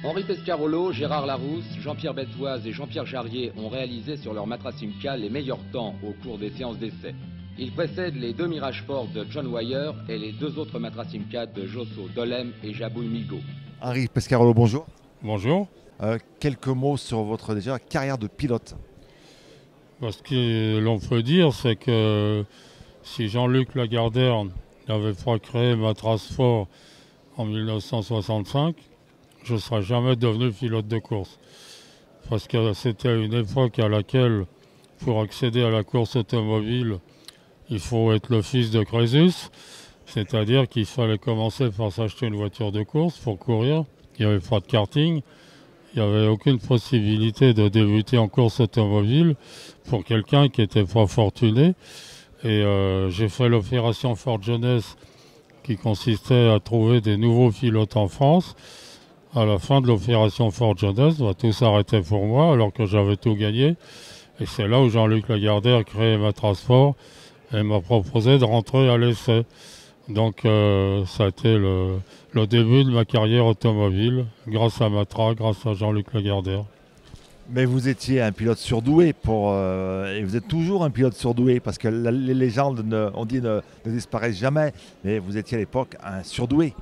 Henri Pescarolo, Gérard Larousse, Jean-Pierre Beltoise et Jean-Pierre Jarrier ont réalisé sur leur Matra Simca les meilleurs temps au cours des séances d'essai. Ils précèdent les deux Mirage Sport de John Wyer et les deux autres Matra Simca de Josso Dolem et Jabouille Migo. Henri Pescarolo, bonjour. Bonjour. Quelques mots sur votre carrière de pilote. Ce que l'on peut dire, c'est que si Jean-Luc Lagardère n'avait pas créé Matra Sport en 1965, je ne serais jamais devenu pilote de course. Parce que c'était une époque à laquelle, pour accéder à la course automobile, il faut être le fils de Crésus, c'est-à-dire qu'il fallait commencer par s'acheter une voiture de course pour courir. Il n'y avait pas de karting, il n'y avait aucune possibilité de débuter en course automobile pour quelqu'un qui n'était pas fortuné. Et j'ai fait l'opération Ford Jeunesse qui consistait à trouver des nouveaux pilotes en France. À la fin de l'opération Ford Jeunesse, tout s'arrêtait pour moi alors que j'avais tout gagné. Et c'est là où Jean-Luc Lagardère créé Matra Sport et m'a proposé de rentrer à l'essai. Donc ça a été le début de ma carrière automobile, grâce à Matra, grâce à Jean-Luc Lagardère. Mais vous étiez un pilote surdoué et vous êtes toujours un pilote surdoué parce que les légendes, on dit, ne disparaissent jamais. Mais vous étiez à l'époque un surdoué.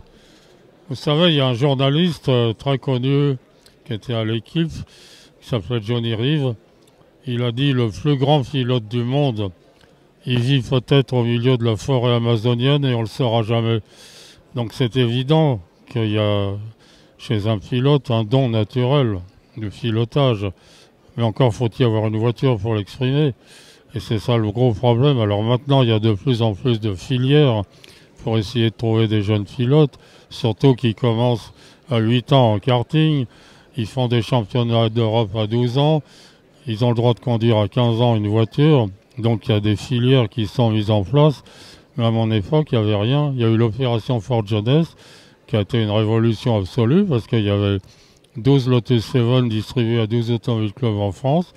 Vous savez, il y a un journaliste très connu qui était à l'équipe, qui s'appelait Johnny Reeve. Il a dit le plus grand pilote du monde, il vit peut-être au milieu de la forêt amazonienne et on ne le saura jamais. Donc c'est évident qu'il y a chez un pilote un don naturel du pilotage. Mais encore faut-il avoir une voiture pour l'exprimer. Et c'est ça le gros problème. Alors maintenant, il y a de plus en plus de filières pour essayer de trouver des jeunes pilotes, surtout qui commencent à 8 ans en karting. Ils font des championnats d'Europe à 12 ans. Ils ont le droit de conduire à 15 ans une voiture. Donc il y a des filières qui sont mises en place. Mais à mon époque, il n'y avait rien. Il y a eu l'opération Ford Jeunesse qui a été une révolution absolue parce qu'il y avait 12 Lotus 7 distribués à 12 automobiles clubs en France.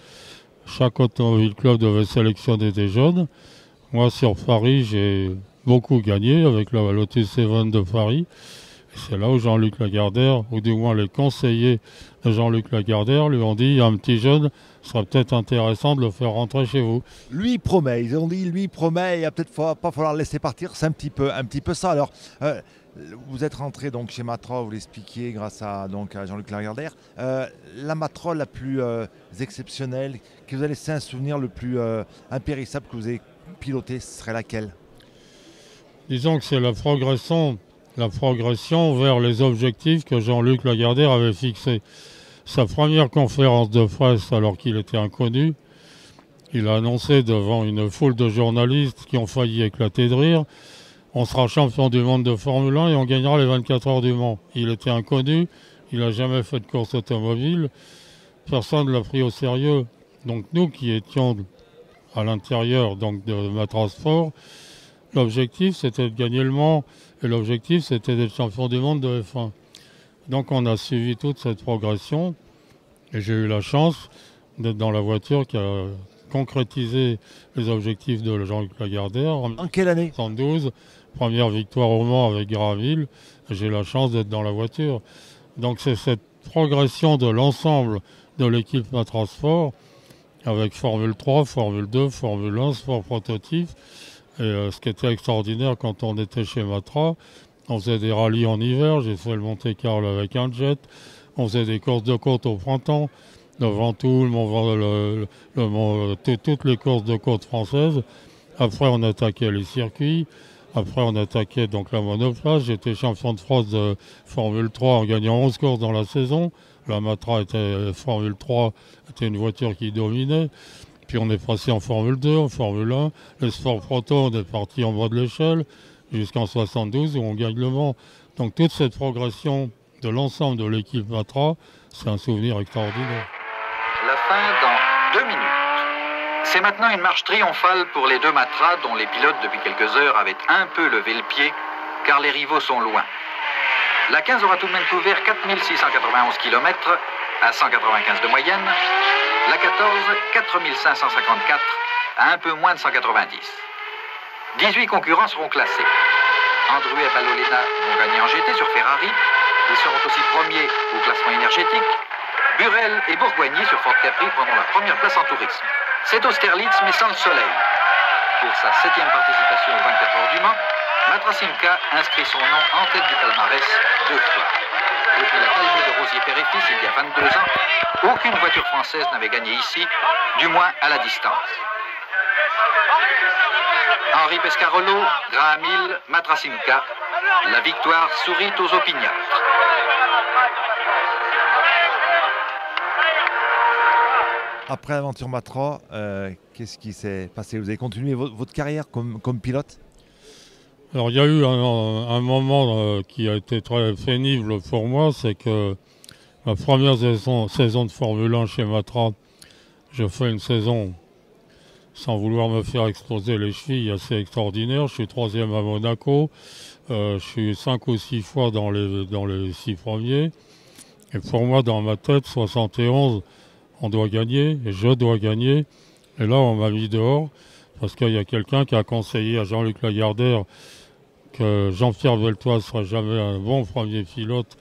Chaque automobile club devait sélectionner des jeunes. Moi, sur Paris, j'ai beaucoup gagné avec la Lotus 7 de Paris. C'est là où Jean-Luc Lagardère, ou du moins les conseillers de Jean-Luc Lagardère, lui ont dit il y a un petit jeune, ce serait peut-être intéressant de le faire rentrer chez vous. Lui, il promet. Ils ont dit lui, il promet, il va peut-être pas falloir le laisser partir. C'est un petit peu ça. Alors, vous êtes rentré donc chez Matra, vous l'expliquiez grâce à Jean-Luc Lagardère. La Matra la plus exceptionnelle, qui vous a laissé un souvenir le plus impérissable que vous avez piloté, ce serait laquelle? Disons que c'est la progression vers les objectifs que Jean-Luc Lagardère avait fixés. Sa première conférence de presse, alors qu'il était inconnu, il a annoncé devant une foule de journalistes qui ont failli éclater de rire: on sera champion du monde de Formule 1 et on gagnera les 24 heures du Mans. Il était inconnu, il n'a jamais fait de course automobile, personne ne l'a pris au sérieux. Donc nous qui étions à l'intérieur de Matra Sport, l'objectif c'était de gagner le Mans et l'objectif c'était d'être champion du monde de F1. Donc on a suivi toute cette progression et j'ai eu la chance d'être dans la voiture qui a concrétisé les objectifs de Jean-Luc Lagardère. En quelle année? 1972, première victoire au Mans avec Graville, j'ai eu la chance d'être dans la voiture. Donc c'est cette progression de l'ensemble de l'équipe Matra Sport avec Formule 3, Formule 2, Formule 1, sport prototype. Et ce qui était extraordinaire quand on était chez Matra, on faisait des rallyes en hiver, j'ai fait le Monte-Carlo avec un jet, on faisait des courses de côte au printemps, le Ventoux, toutes les courses de côte françaises. Après on attaquait les circuits, après on attaquait donc la monoplace. J'étais champion de France de Formule 3 en gagnant 11 courses dans la saison. La Matra Formule 3 était une voiture qui dominait. Puis on est passé en Formule 2, en Formule 1. Le sport proto, on est parti en bas de l'échelle jusqu'en 72 où on gagne le Mans. Donc toute cette progression de l'ensemble de l'équipe Matra, c'est un souvenir extraordinaire. La fin dans 2 minutes. C'est maintenant une marche triomphale pour les deux Matra dont les pilotes depuis quelques heures avaient un peu levé le pied car les rivaux sont loin. La 15 aura tout de même couvert 4691 km à 195 de moyenne. La 14, 4554 à un peu moins de 190. 18 concurrents seront classés. Andrew et Palolena vont gagner en GT sur Ferrari. Ils seront aussi premiers au classement énergétique. Burel et Bourgoigny sur Fort Capri prendront la première place en tourisme. C'est Austerlitz, mais sans le soleil. Pour sa 7e participation aux 24 heures du Mans, Matra Simca inscrit son nom en tête du palmarès 2 fois. Depuis la calmie de Rosier-Père-et-Fils, il y a 22 ans, aucune voiture française n'avait gagné ici, du moins à la distance. Henri Pescarolo, Graham Hill, Matra Simca. La victoire sourit aux opiniâtres. Après l'aventure Matra, qu'est-ce qui s'est passé? Vous avez continué votre carrière comme pilote? Alors il y a eu un moment qui a été très pénible pour moi, c'est que ma première saison de Formule 1 chez Matra, je fais une saison sans vouloir me faire exploser les chevilles assez extraordinaire. Je suis 3e à Monaco, je suis 5 ou 6 fois dans les 6 premiers. Et pour moi, dans ma tête, 71, on doit gagner, et je dois gagner. Et là, on m'a mis dehors, parce qu'il y a quelqu'un qui a conseillé à Jean-Luc Lagardère que Jean-Pierre Beltoise ne serait jamais un bon premier pilote.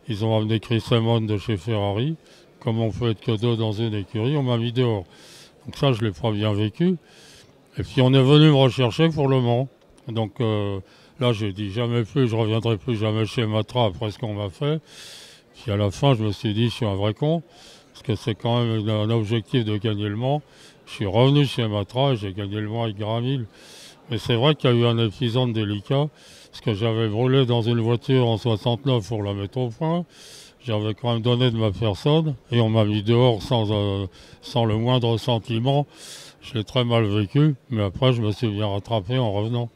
Ils ont amené Chris Amon de chez Ferrari. Comme on peut être que 2 dans une écurie, on m'a mis dehors. Donc ça, je ne l'ai pas bien vécu. Et puis on est venu me rechercher pour Le Mans. Donc là, j'ai dit jamais plus, je ne reviendrai plus jamais chez Matra après ce qu'on m'a fait. Puis à la fin, je me suis dit, je suis un vrai con, parce que c'est quand même un objectif de gagner Le Mans. Je suis revenu chez Matra et j'ai gagné Le Mans avec Graham Hill. Mais c'est vrai qu'il y a eu un épisode délicat, parce que j'avais brûlé dans une voiture en 69 pour la mettre au point. J'avais quand même donné de ma personne et on m'a mis dehors sans le moindre sentiment. Je l'ai très mal vécu, mais après je me suis bien rattrapé en revenant.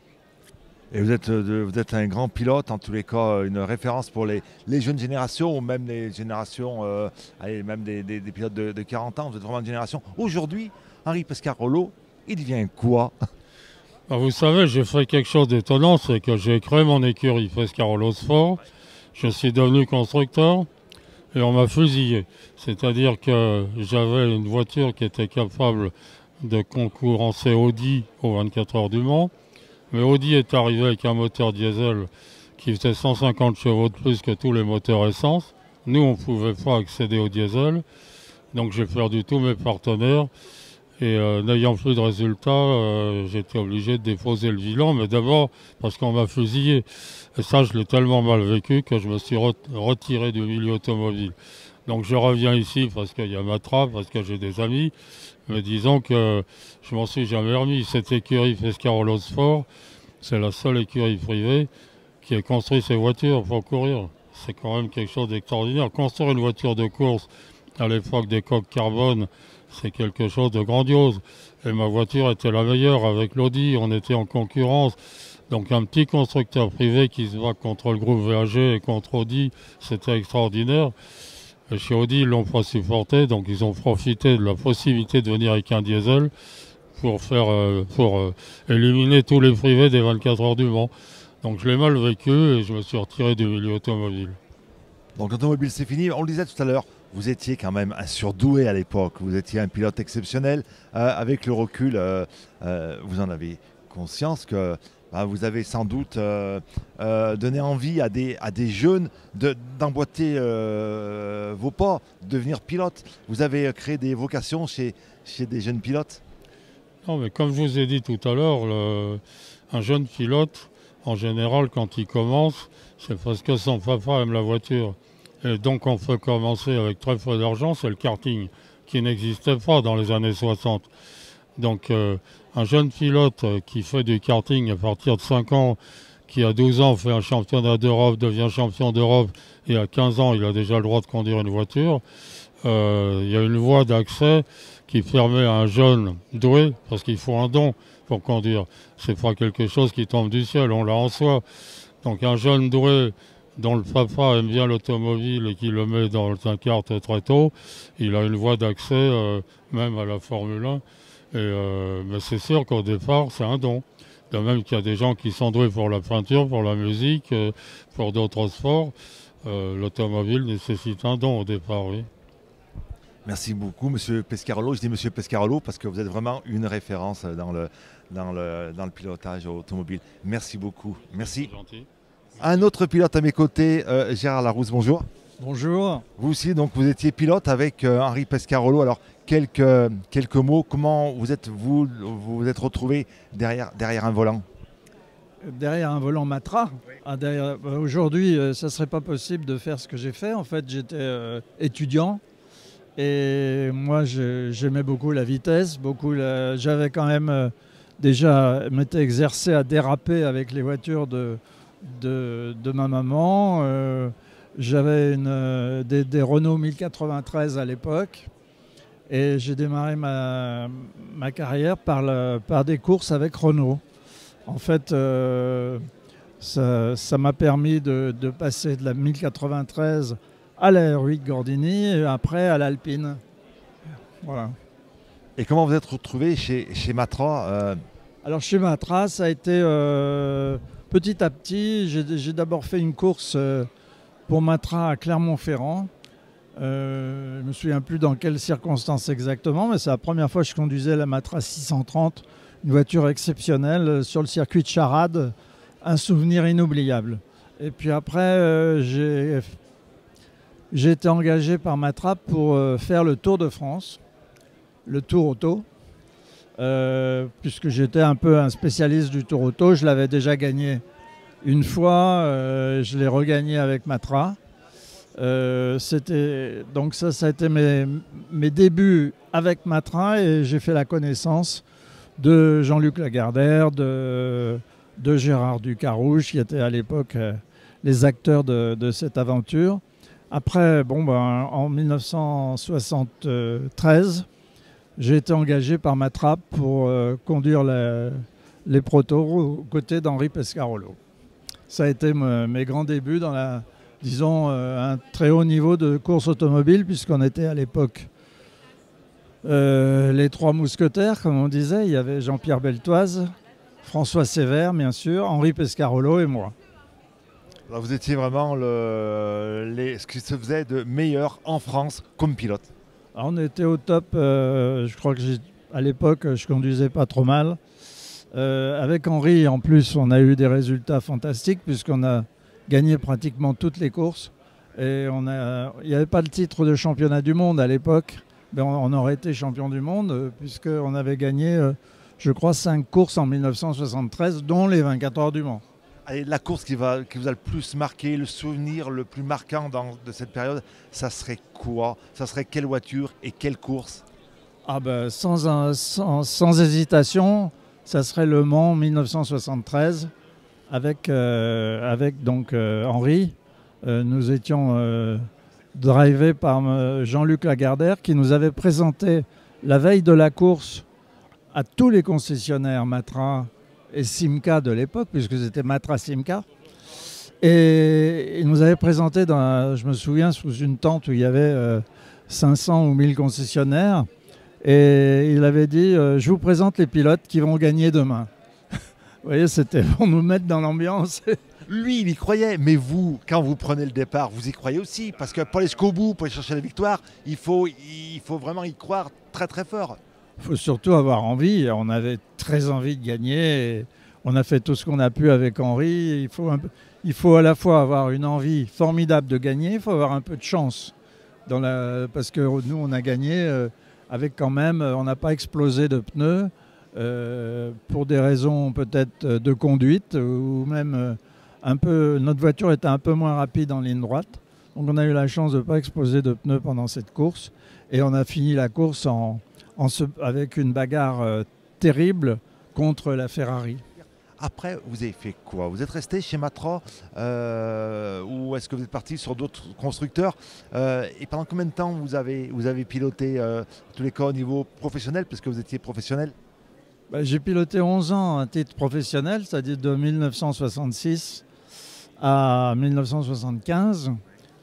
Et vous êtes un grand pilote, en tous les cas une référence pour les jeunes générations, ou même les générations, même des pilotes de 40 ans. Vous êtes vraiment une génération. Aujourd'hui, Henri Pescarolo, il devient quoi? Vous savez, j'ai fait quelque chose d'étonnant, c'est que j'ai créé mon écurie Pescarolo Sport. Je suis devenu constructeur et on m'a fusillé. C'est-à-dire que j'avais une voiture qui était capable de concurrencer Audi aux 24 heures du Mans. Mais Audi est arrivé avec un moteur diesel qui faisait 150 chevaux de plus que tous les moteurs essence. Nous, on ne pouvait pas accéder au diesel. Donc j'ai perdu tous mes partenaires. Et n'ayant plus de résultats, j'étais obligé de déposer le bilan. Mais d'abord parce qu'on m'a fusillé. Et ça, je l'ai tellement mal vécu que je me suis retiré du milieu automobile. Donc je reviens ici parce qu'il y a Matra, parce que j'ai des amis. Mais disons que je m'en suis jamais remis. Cette écurie Pescarolo Sport, c'est la seule écurie privée qui a construit ses voitures pour courir. C'est quand même quelque chose d'extraordinaire. Construire une voiture de course à l'époque des coques carbone, c'est quelque chose de grandiose. Et ma voiture était la meilleure avec l'Audi, on était en concurrence. Donc un petit constructeur privé qui se bat contre le groupe VAG et contre Audi, c'était extraordinaire. Et chez Audi, ils ne l'ont pas supporté, donc ils ont profité de la possibilité de venir avec un diesel pour éliminer tous les privés des 24 heures du Mans. Donc je l'ai mal vécu et je me suis retiré du milieu automobile. Donc l'automobile c'est fini, on le disait tout à l'heure, vous étiez quand même un surdoué à l'époque, vous étiez un pilote exceptionnel. Avec le recul, vous en avez conscience que vous avez sans doute donné envie à des jeunes d'emboîter vos pas, de devenir pilote. Vous avez créé des vocations chez des jeunes pilotes? Non, mais comme je vous ai dit tout à l'heure, un jeune pilote, en général, quand il commence, c'est parce que son papa aime la voiture. Et donc on peut commencer avec très peu d'argent, c'est le karting, qui n'existait pas dans les années 60. Donc un jeune pilote qui fait du karting à partir de 5 ans, qui à 12 ans fait un championnat d'Europe, devient champion d'Europe, et à 15 ans il a déjà le droit de conduire une voiture, il y a une voie d'accès qui permet à un jeune doué, parce qu'il faut un don pour conduire. C'est pas quelque chose qui tombe du ciel, on l'a en soi. Donc un jeune doué dont le papa aime bien l'automobile et qui le met dans un kart très tôt, il a une voie d'accès même à la Formule 1. Mais c'est sûr qu'au départ, c'est un don. De même qu'il y a des gens qui sont doués pour la peinture, pour la musique, pour d'autres sports. L'automobile nécessite un don au départ, oui. Merci beaucoup, Monsieur Pescarolo. Je dis Monsieur Pescarolo parce que vous êtes vraiment une référence dans le pilotage automobile. Merci beaucoup. Merci. C'est gentil. Un autre pilote à mes côtés, Gérard Larousse, bonjour. Bonjour. Vous aussi, donc vous étiez pilote avec Henri Pescarolo. Alors quelques mots, comment vous êtes retrouvé derrière un volant? Derrière un volant Matra. Aujourd'hui, ça ne serait pas possible de faire ce que j'ai fait. En fait, j'étais étudiant et moi, j'aimais beaucoup la vitesse. J'avais quand même déjà m'étais exercé à déraper avec les voitures de ma maman. J'avais des Renault 1093 à l'époque et j'ai démarré ma carrière par des courses avec Renault. En fait, ça m'a permis de passer de la 1093 à la R8 Gordini et après à l'Alpine. Voilà. Et comment vous êtes retrouvé chez Matra Alors chez Matra, ça a été petit à petit. J'ai d'abord fait une course pour Matra à Clermont-Ferrand. Je ne me souviens plus dans quelles circonstances exactement, mais c'est la première fois que je conduisais la Matra 630. Une voiture exceptionnelle sur le circuit de Charade, un souvenir inoubliable. Et puis après, j'ai été engagé par Matra pour faire le Tour de France, le Tour Auto, puisque j'étais un peu un spécialiste du Tour Auto. Je l'avais déjà gagné une fois, je l'ai regagné avec Matra. Donc ça a été mes débuts avec Matra et j'ai fait la connaissance de Jean-Luc Lagardère, de Gérard Ducarouche, qui étaient à l'époque les acteurs de cette aventure. Après, en 1973, j'ai été engagé par Matra pour conduire les protos aux côtés d'Henri Pescarolo. Ça a été mes grands débuts dans un très haut niveau de course automobile, puisqu'on était à l'époque les trois mousquetaires, comme on disait. Il y avait Jean-Pierre Beltoise, François Sévère, bien sûr, Henri Pescarolo et moi. Alors vous étiez vraiment ce qui se faisait de meilleur en France comme pilote. Alors on était au top. Je crois que à l'époque, je conduisais pas trop mal. Avec Henri, en plus, on a eu des résultats fantastiques puisqu'on a gagné pratiquement toutes les courses. Et il n'y avait pas le titre de championnat du monde à l'époque. Mais on aurait été champion du monde puisqu'on avait gagné, je crois, 5 courses en 1973, dont les 24 heures du Mans. Allez, la course qui vous a le plus marqué, le souvenir le plus marquant de cette période, ça serait quoi? Ça serait quelle voiture et quelle course? Sans hésitation, ça serait Le Mans 1973 avec Henri. Nous étions drivé par Jean-Luc Lagardère qui nous avait présenté la veille de la course à tous les concessionnaires Matra et Simca de l'époque, puisque c'était Matra Simca. Et il nous avait présenté, je me souviens, sous une tente où il y avait 500 ou 1000 concessionnaires. Et il avait dit je vous présente les pilotes qui vont gagner demain. Vous voyez, c'était pour nous mettre dans l'ambiance. Lui, il y croyait, mais vous, quand vous prenez le départ, vous y croyez aussi. Parce que pour aller jusqu'au bout, pour aller chercher la victoire, il faut vraiment y croire très très fort. Il faut surtout avoir envie. On avait très envie de gagner. Et on a fait tout ce qu'on a pu avec Henri. Il faut à la fois avoir une envie formidable de gagner, il faut avoir un peu de chance. Parce que nous, on a gagné avec quand même, on n'a pas explosé de pneus pour des raisons peut-être de conduite ou même... notre voiture était un peu moins rapide en ligne droite. Donc on a eu la chance de ne pas exploser de pneus pendant cette course. Et on a fini la course avec une bagarre terrible contre la Ferrari. Après, vous avez fait quoi? Vous êtes resté chez Matra ou est-ce que vous êtes parti sur d'autres constructeurs? Et pendant combien de temps vous avez piloté tous les cas au niveau professionnel, puisque vous étiez professionnel? J'ai piloté 11 ans à titre professionnel, c'est-à-dire de 1966 à 1975.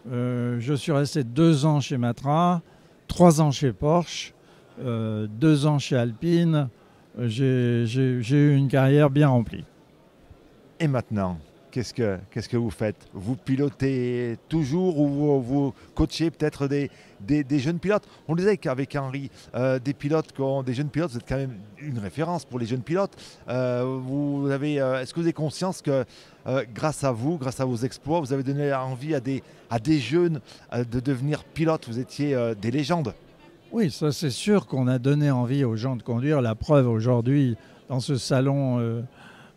Je suis resté 2 ans chez Matra, 3 ans chez Porsche, 2 ans chez Alpine. J'ai eu une carrière bien remplie. Et maintenant, qu'est-ce que vous faites? Vous pilotez toujours ou vous coachez peut-être des jeunes pilotes? On disait qu'avec Henri, des jeunes pilotes, vous êtes quand même une référence pour les jeunes pilotes. Est-ce que vous avez conscience que grâce à vous, grâce à vos exploits, vous avez donné envie à des jeunes de devenir pilotes? Vous étiez des légendes. Oui, ça c'est sûr qu'on a donné envie aux gens de conduire. La preuve aujourd'hui, dans ce salon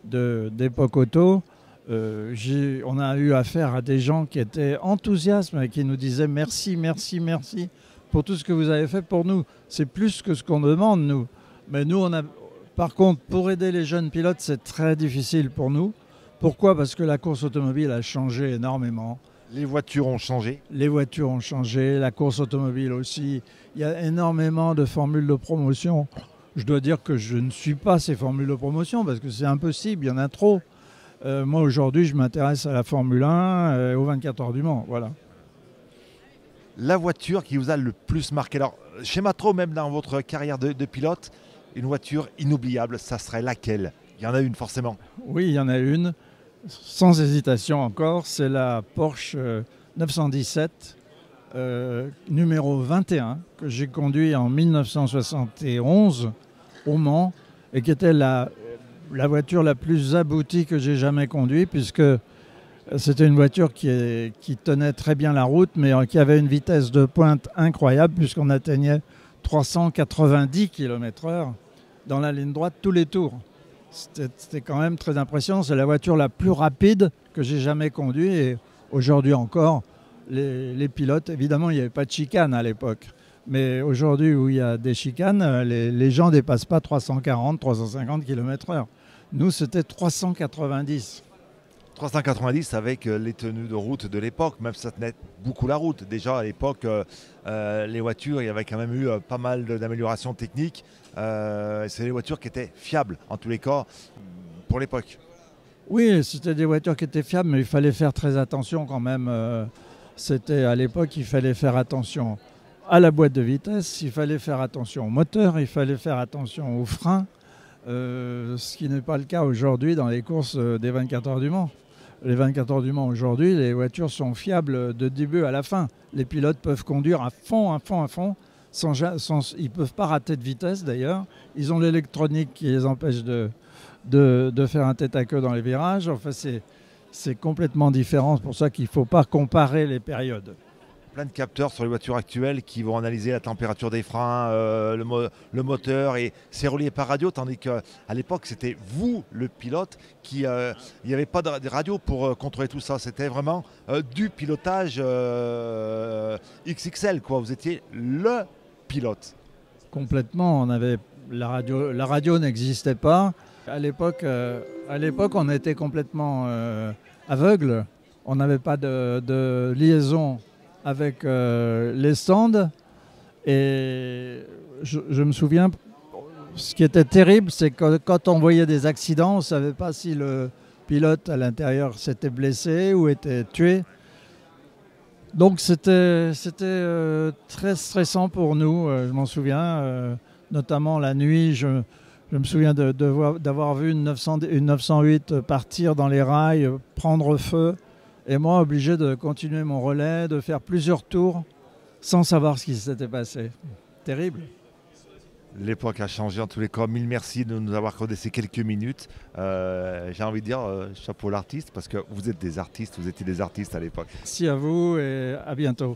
d'époque auto, on a eu affaire à des gens qui étaient enthousiastes et qui nous disaient merci, merci, merci pour tout ce que vous avez fait pour nous. C'est plus que ce qu'on demande, nous. Mais nous, par contre, pour aider les jeunes pilotes, c'est très difficile pour nous. Pourquoi? Parce que la course automobile a changé énormément. Les voitures ont changé. Les voitures ont changé, la course automobile aussi. Il y a énormément de formules de promotion. Je dois dire que je ne suis pas ces formules de promotion parce que c'est impossible, il y en a trop. Moi aujourd'hui, je m'intéresse à la Formule 1 et aux 24 heures du Mans. Voilà. La voiture qui vous a le plus marqué, alors chez Matro, même dans votre carrière de pilote, une voiture inoubliable, ça serait laquelle? Il y en a une forcément. Oui, il y en a une. Sans hésitation encore, c'est la Porsche 917 numéro 21 que j'ai conduit en 1971 au Mans et qui était la voiture la plus aboutie que j'ai jamais conduite puisque c'était une voiture qui tenait très bien la route mais qui avait une vitesse de pointe incroyable puisqu'on atteignait 390 km/h dans la ligne droite tous les tours. C'était quand même très impressionnant. C'est la voiture la plus rapide que j'ai jamais conduite. Et aujourd'hui encore, les pilotes, évidemment, il n'y avait pas de chicane à l'époque. Mais aujourd'hui, où il y a des chicanes, les gens ne dépassent pas 340, 350 km/h. Nous, c'était 390. 390 avec les tenues de route de l'époque, même ça tenait beaucoup la route. Déjà à l'époque, les voitures, il y avait quand même eu pas mal d'améliorations techniques. C'est des voitures qui étaient fiables, en tous les cas, pour l'époque. Oui, c'était des voitures qui étaient fiables, mais il fallait faire très attention quand même. À l'époque, il fallait faire attention à la boîte de vitesse, il fallait faire attention au moteur, il fallait faire attention aux freins, ce qui n'est pas le cas aujourd'hui dans les courses des 24 heures du Mans. Les 24 heures du Mans aujourd'hui, les voitures sont fiables de début à la fin. Les pilotes peuvent conduire à fond, à fond, à fond. Ils ne peuvent pas rater de vitesse d'ailleurs. Ils ont l'électronique qui les empêche de faire un tête à queue dans les virages. Enfin, c'est complètement différent. C'est pour ça qu'il ne faut pas comparer les périodes. Plein de capteurs sur les voitures actuelles qui vont analyser la température des freins, le moteur, et c'est relié par radio, tandis qu'à l'époque c'était vous le pilote il n'y avait pas de radio pour contrôler tout ça, c'était vraiment du pilotage XXL quoi. Vous étiez le pilote. Complètement, la radio n'existait pas. À l'époque on était complètement aveugle, on n'avait pas de liaison avec les stands et je me souviens, ce qui était terrible, c'est que quand on voyait des accidents, on ne savait pas si le pilote à l'intérieur s'était blessé ou était tué. Donc c'était très stressant pour nous, je m'en souviens, notamment la nuit, je me souviens d'avoir vu une 908 partir dans les rails, prendre feu. Et moi, obligé de continuer mon relais, de faire plusieurs tours sans savoir ce qui s'était passé. Terrible. L'époque a changé en tous les cas. Mille merci de nous avoir accordé ces quelques minutes. J'ai envie de dire chapeau l'artiste parce que vous êtes des artistes, vous étiez des artistes à l'époque. Merci à vous et à bientôt.